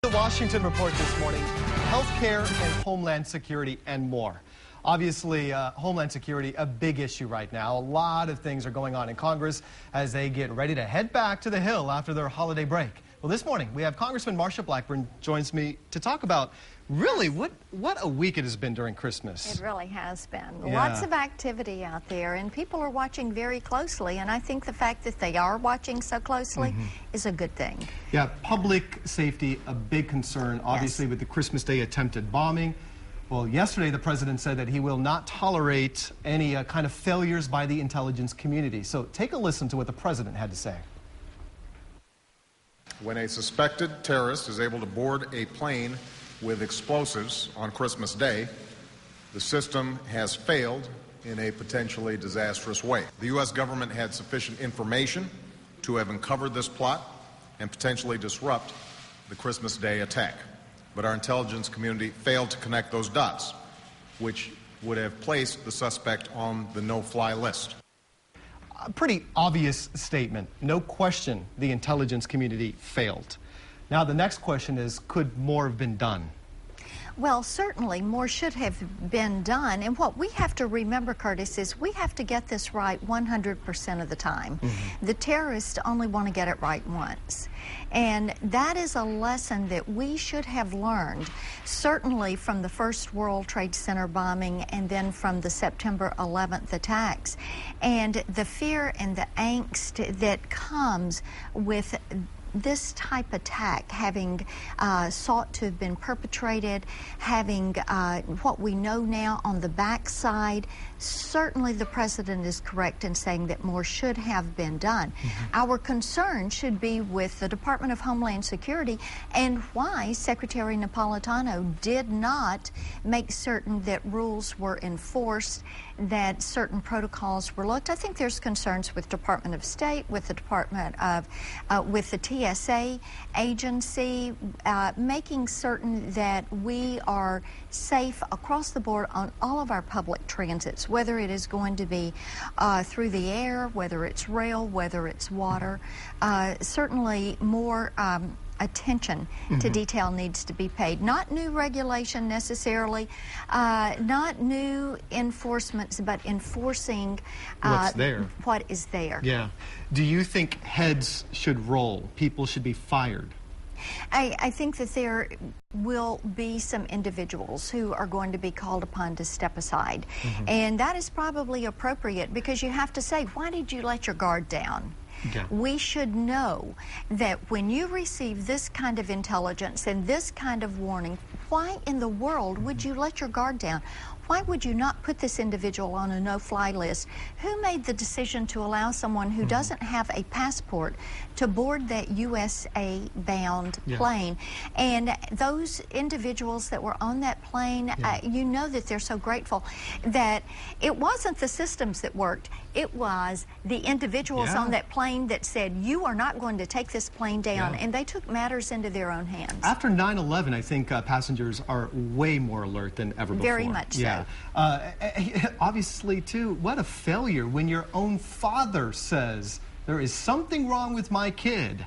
The Washington Report this morning, healthcare and homeland security and more. Obviously, homeland security, a big issue right now. A lot of things are going on in Congress as they get ready to head back to the Hill after their holiday break. Well, this morning, we have Congressman Marsha Blackburn joins me to talk about really what a week it has been during Christmas. It really has been. Yeah. Lots of activity out there, and people are watching very closely, and I think the fact that they are watching so closely is a good thing. Yeah, public safety, a big concern, obviously, with the Christmas Day attempted bombing. Well, yesterday the president said that he will not tolerate any kind of failures by the intelligence community. So take a listen to what the president had to say. When a suspected terrorist is able to board a plane with explosives on Christmas Day, the system has failed in a potentially disastrous way. The U.S. government had sufficient information to have uncovered this plot and potentially disrupt the Christmas Day attack. But our intelligence community failed to connect those dots, which would have placed the suspect on the no-fly list. A pretty obvious statement. No question the intelligence community failed. Now the next question is, could more have been done? Well, certainly more should have been done, and what we have to remember, Curtis, is we have to get this right 100% of the time. The terrorists only want to get it right once, and that is a lesson that we should have learned, certainly from the first World Trade Center bombing and then from the September 11th attacks, and the fear and the angst that comes with this type of attack having sought to have been perpetrated, having what we know now on the backside. Certainly the president is correct in saying that more should have been done. Our concern should be with the Department of Homeland Security and why Secretary Napolitano did not make certain that rules were enforced, that certain protocols were looked. I think there's concerns with Department of State, with the Department of, with the TSA agency, making certain that we are safe across the board on all of our public transits, whether it is going to be through the air, whether it's rail, whether it's water. Certainly more attention to detail needs to be paid. Not new regulation necessarily, not new enforcements, but enforcing what's there. What is there. Yeah. Do you think heads should roll? People should be fired? I think that there will be some individuals who are going to be called upon to step aside. And that is probably appropriate because you have to say, why did you let your guard down? Yeah. We should know that when you receive this kind of intelligence and this kind of warning, why in the world would you let your guard down? Why would you not put this individual on a no-fly list? Who made the decision to allow someone who doesn't have a passport to board that USA-bound plane? And those individuals that were on that plane, you know that they're so grateful that it wasn't the systems that worked. It was the individuals on that plane that said, you are not going to take this plane down, and they took matters into their own hands. After 9/11, I think passengers are way more alert than ever before. Very much so. Obviously, too, what a failure when your own father says, there is something wrong with my kid,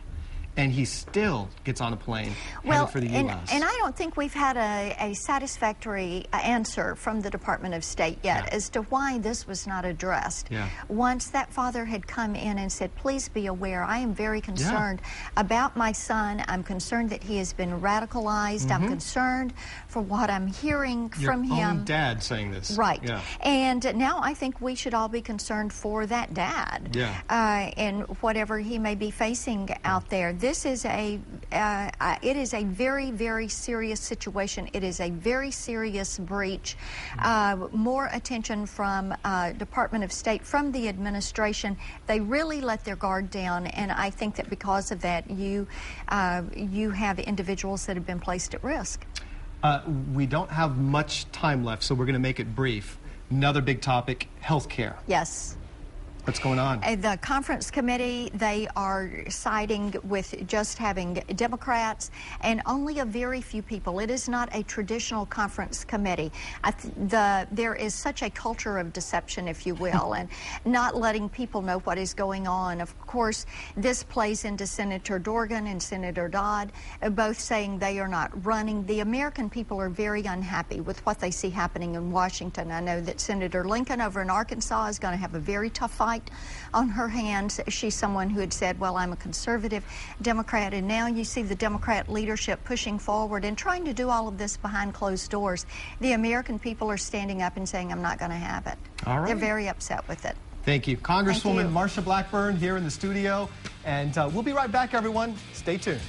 and he still gets on a plane headed for the U.S. And I don't think we've had a satisfactory answer from the Department of State yet as to why this was not addressed. Once that father had come in and said, please be aware, I am very concerned about my son. I'm concerned that he has been radicalized. I'm concerned for what I'm hearing from him. Your own dad saying this. Right. And now I think we should all be concerned for that dad and whatever he may be facing out there. This is it is a very, very serious situation. It is a very serious breach. More attention from Department of State, from the administration. They really let their guard down, and I think that because of that, you have individuals that have been placed at risk. We don't have much time left, so we're going to make it brief. Another big topic, health care. Yes. What's going on? The conference committee, they are siding with just having Democrats and only a very few people. It is not a traditional conference committee. There is such a culture of deception, if you will, and not letting people know what is going on. Of course, this plays into Senator Dorgan and Senator Dodd, both saying they are not running. The American people are very unhappy with what they see happening in Washington. I know that Senator Lincoln over in Arkansas is going to have a very tough fight on her hands. She's someone who had said, well, I'm a conservative Democrat, and now you see the Democrat leadership pushing forward and trying to do all of this behind closed doors. The American people are standing up and saying, I'm not going to have it. All right. They're very upset with it. Thank you. Congresswoman Marsha Blackburn here in the studio, and we'll be right back, everyone. Stay tuned.